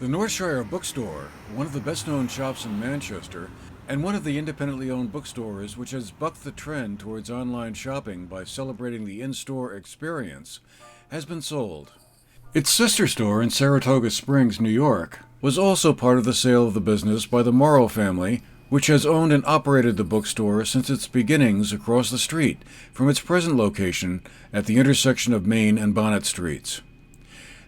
The Northshire Bookstore, one of the best-known shops in Manchester, and one of the independently owned bookstores which has bucked the trend towards online shopping by celebrating the in-store experience, has been sold. Its sister store in Saratoga Springs, New York, was also part of the sale of the business by the Morrow family, which has owned and operated the bookstore since its beginnings across the street from its present location at the intersection of Main and Bonnet Streets.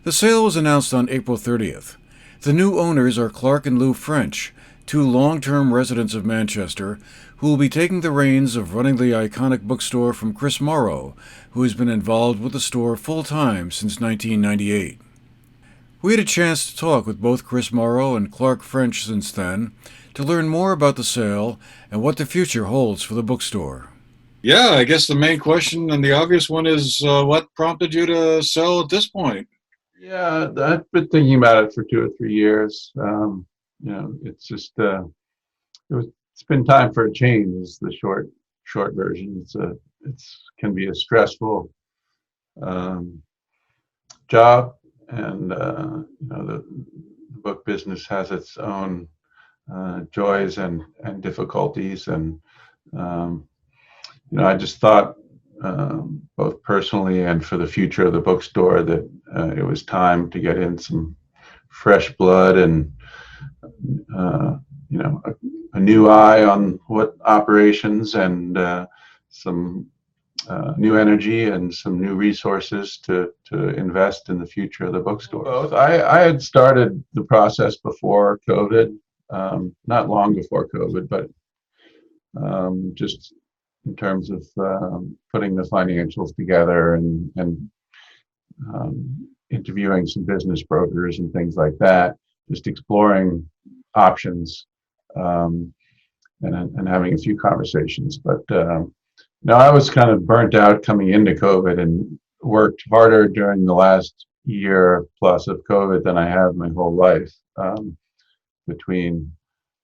The sale was announced on April 30th. The new owners are Clark and Lou French, two long-term residents of Manchester, who will be taking the reins of running the iconic bookstore from Chris Morrow, who has been involved with the store full-time since 1998. We had a chance to talk with both Chris Morrow and Clark French since then to learn more about the sale and what the future holds for the bookstore. Yeah, I guess the main question and the obvious one is what prompted you to sell at this point? Yeah, I've been thinking about it for 2 or 3 years. It's just it's been time for a change. Is the short version. It's can be a stressful job, and the book business has its own joys and difficulties, and I just thought, both personally and for the future of the bookstore, that it was time to get in some fresh blood and a new eye on what operations, and some new energy and some new resources to invest in the future of the bookstore. Both. I had started the process before COVID, not long before COVID, but just in terms of putting the financials together and interviewing some business brokers and things like that, just exploring options, and having a few conversations. But I was kind of burnt out coming into COVID and worked harder during the last year plus of COVID than I have my whole life, between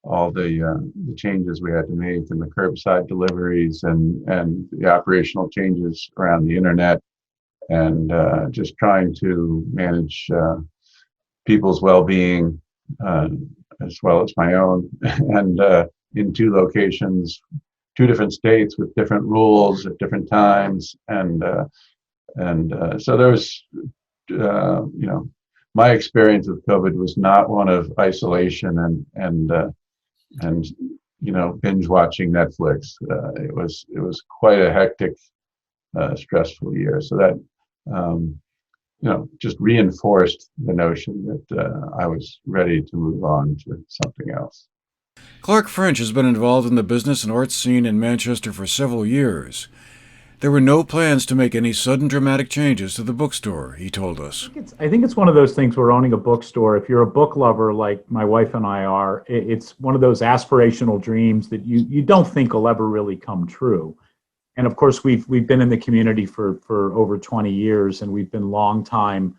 all the changes we had to make, and the curbside deliveries, and the operational changes around the internet, and just trying to manage people's well-being, as well as my own, and in two locations, two different states with different rules at different times, and so there was, my experience with COVID was not one of isolation and binge watching Netflix. It was quite a hectic, stressful year. So that just reinforced the notion that I was ready to move on to something else. Clark French has been involved in the business and arts scene in Manchester for several years. There were no plans to make any sudden dramatic changes to the bookstore, he told us. I think it's one of those things where owning a bookstore, if you're a book lover like my wife and I are, it's one of those aspirational dreams that you don't think will ever really come true. And of course, we've been in the community for over 20 years, and we've been longtime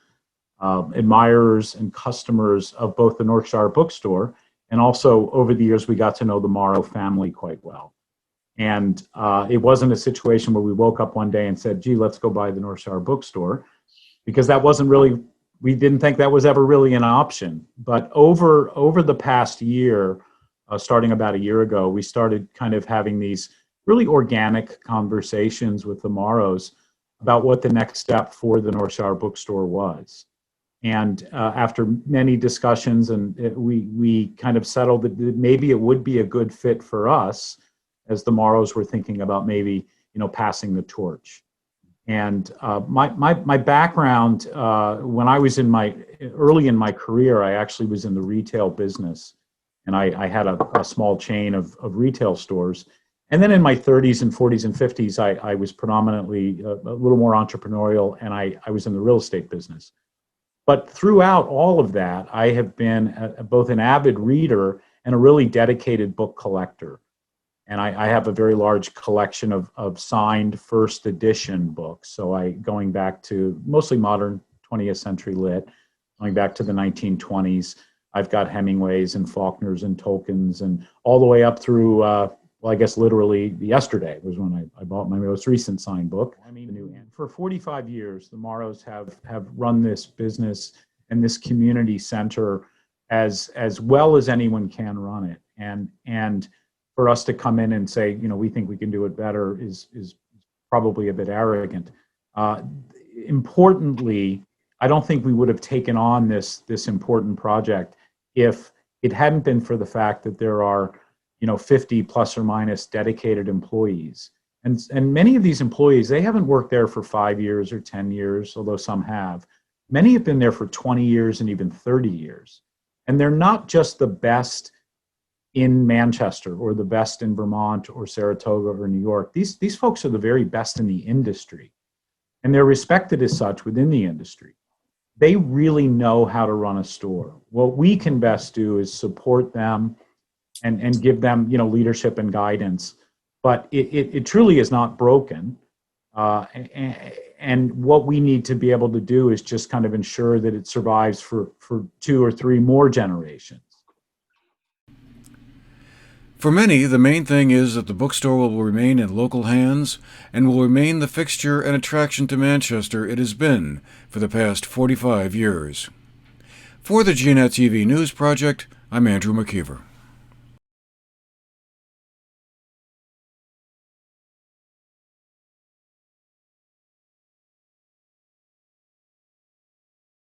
admirers and customers of both the Northshire Bookstore, and also over the years we got to know the Morrow family quite well. And it wasn't a situation where we woke up one day and said, gee, let's go buy the Northshire Bookstore, because that wasn't really, we didn't think that was ever really an option. But over the past year, starting about a year ago, we started kind of having these really organic conversations with the Morrows about what the next step for the Northshire Bookstore was. And after many discussions, and we kind of settled that maybe it would be a good fit for us, as the Morrows were thinking about maybe, passing the torch. And my background, when I was early in my career, I actually was in the retail business, and I had a small chain of retail stores. And then in my 30s and 40s and 50s, I was predominantly a little more entrepreneurial, and I was in the real estate business. But throughout all of that, I have been both an avid reader and a really dedicated book collector. And I have a very large collection of signed first edition books. So going back to mostly modern 20th century lit, going back to the 1920s, I've got Hemingways and Faulkners and Tolkiens, and all the way up through, well, I guess literally yesterday was when I bought my most recent signed book. I mean, for 45 years, the Morrows have run this business and this community center as well as anyone can run it. And for us to come in and say, we think we can do it better is probably a bit arrogant. Importantly, I don't think we would have taken on this important project if it hadn't been for the fact that there are 50 plus or minus dedicated employees. And many of these employees, they haven't worked there for 5 years or 10 years, although some have. Many have been there for 20 years and even 30 years. And they're not just the best in Manchester or the best in Vermont or Saratoga or New York. These folks are the very best in the industry. And they're respected as such within the industry. They really know how to run a store. What we can best do is support them and give them, leadership and guidance. But it truly is not broken. And what we need to be able to do is just kind of ensure that it survives for 2 or 3 more generations. For many, the main thing is that the bookstore will remain in local hands and will remain the fixture and attraction to Manchester it has been for the past 45 years. For the GNAT-TV News Project, I'm Andrew McKeever.